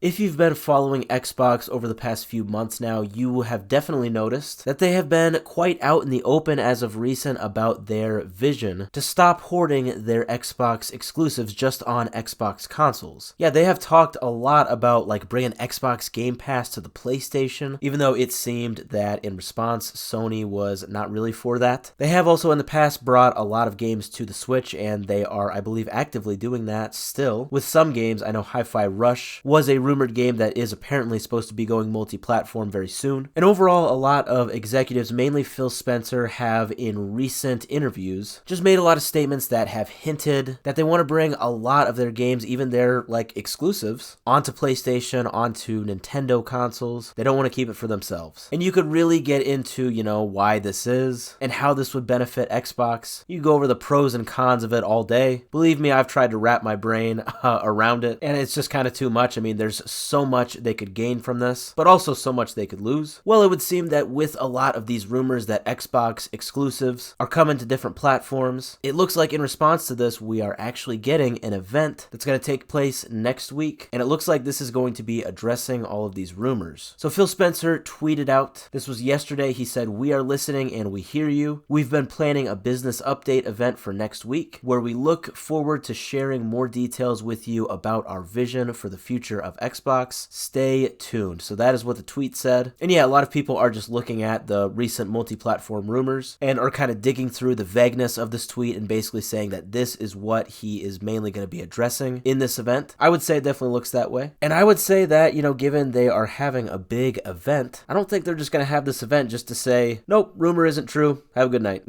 If you've been following Xbox over the past few months now, you have definitely noticed that they have been quite out in the open as of recent about their vision to stop hoarding their Xbox exclusives just on Xbox consoles. Yeah, they have talked a lot about bringing Xbox Game Pass to the PlayStation, even though it seemed that in response, Sony was not really for that. They have also in the past brought a lot of games to the Switch, and they are, I believe, actively doing that still. With some games, I know Hi-Fi Rush was a rumored game that is apparently supposed to be going multi-platform very soon. And overall, a lot of executives, mainly Phil Spencer, have in recent interviews just made a lot of statements that have hinted that they want to bring a lot of their games, even their exclusives, onto PlayStation, onto Nintendo consoles. They don't want to keep it for themselves. And you could really get into, why this is and how this would benefit Xbox. You go over the pros and cons of it all day. Believe me, I've tried to wrap my brain around it, and it's just kind of too much. I mean, there's so much they could gain from this, but also so much they could lose. Well, it would seem that with a lot of these rumors that Xbox exclusives are coming to different platforms, it looks like in response to this, we are actually getting an event that's going to take place next week, and it looks like this is going to be addressing all of these rumors. So Phil Spencer tweeted out, this was yesterday, he said, "We are listening and we hear you. We've been planning a business update event for next week, where we look forward to sharing more details with you about our vision for the future of Xbox. Stay tuned." So that is what the tweet said. And yeah, a lot of people are just looking at the recent multi-platform rumors and are kind of digging through the vagueness of this tweet and basically saying that this is what he is mainly going to be addressing in this event. I would say it definitely looks that way. And I would say that, given they are having a big event, I don't think they're just going to have this event just to say, nope, rumor isn't true. Have a good night.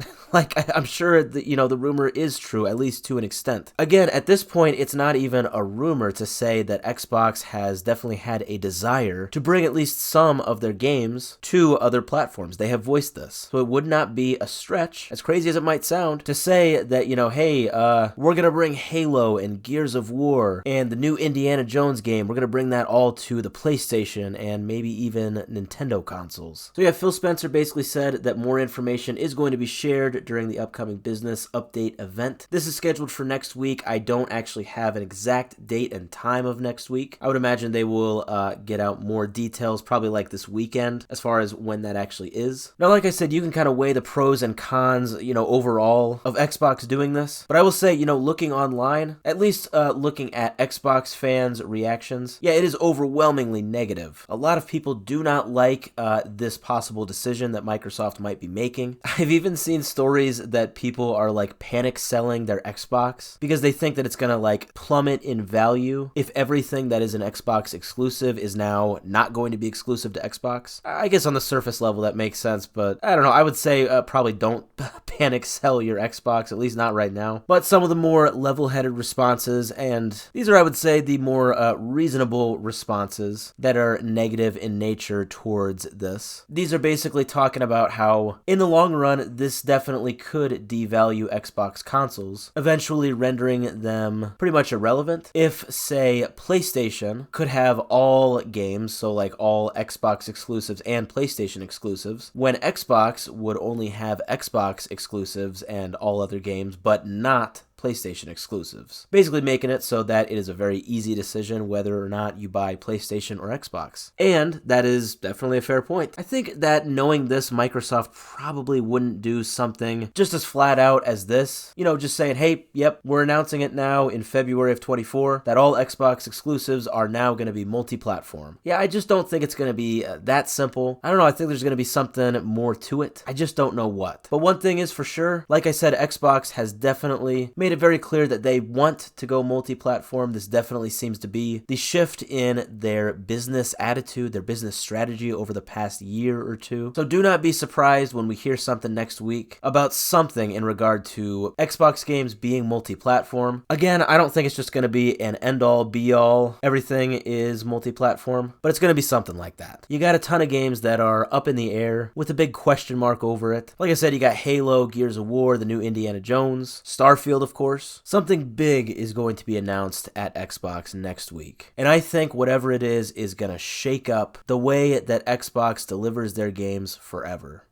I'm sure that, the rumor is true, at least to an extent. Again, at this point, it's not even a rumor to say that Xbox has definitely had a desire to bring at least some of their games to other platforms. They have voiced this. So it would not be a stretch, as crazy as it might sound, to say that, hey, we're going to bring Halo and Gears of War and the new Indiana Jones game. We're going to bring that all to the PlayStation and maybe even Nintendo consoles. So yeah, Phil Spencer basically said that more information is going to be shared during the upcoming business update event. This is scheduled for next week. I don't actually have an exact date and time of next week. I would imagine they will get out more details probably this weekend as far as when that actually is. Now, like I said, you can kind of weigh the pros and cons, overall of Xbox doing this. But I will say, looking online, at least looking at Xbox fans' reactions, yeah, it is overwhelmingly negative. A lot of people do not like this possible decision that Microsoft might be making. I've even seen stories that people are panic selling their Xbox because they think that it's gonna plummet in value if everything that is an Xbox exclusive is now not going to be exclusive to Xbox. I guess on the surface level that makes sense, but I don't know. I would say probably don't panic sell your Xbox, at least not right now. But some of the more level-headed responses, and these are, I would say, the more reasonable responses that are negative in nature towards this. These are basically talking about how, in the long run, this definitely could devalue Xbox consoles, eventually rendering them pretty much irrelevant. If, say, PlayStation could have all games, so all Xbox exclusives and PlayStation exclusives, when Xbox would only have Xbox exclusives and all other games, but not PlayStation exclusives. Basically making it so that it is a very easy decision whether or not you buy PlayStation or Xbox. And that is definitely a fair point. I think that knowing this, Microsoft probably wouldn't do something just as flat out as this. Just saying, hey, yep, we're announcing it now in February of 24 that all Xbox exclusives are now going to be multi-platform. Yeah, I just don't think it's going to be that simple. I don't know, I think there's going to be something more to it. I just don't know what. But one thing is for sure, like I said, Xbox has definitely made it very clear that they want to go multi-platform. This definitely seems to be the shift in their business attitude, their business strategy over the past year or two. So do not be surprised when we hear something next week about something in regard to Xbox games being multi-platform. Again, I don't think it's just going to be an end-all, be-all, everything is multi-platform, but it's going to be something like that. You got a ton of games that are up in the air with a big question mark over it. Like I said, you got Halo, Gears of War, the new Indiana Jones, Starfield, of course. Something big is going to be announced at Xbox next week. And I think whatever it is going to shake up the way that Xbox delivers their games forever.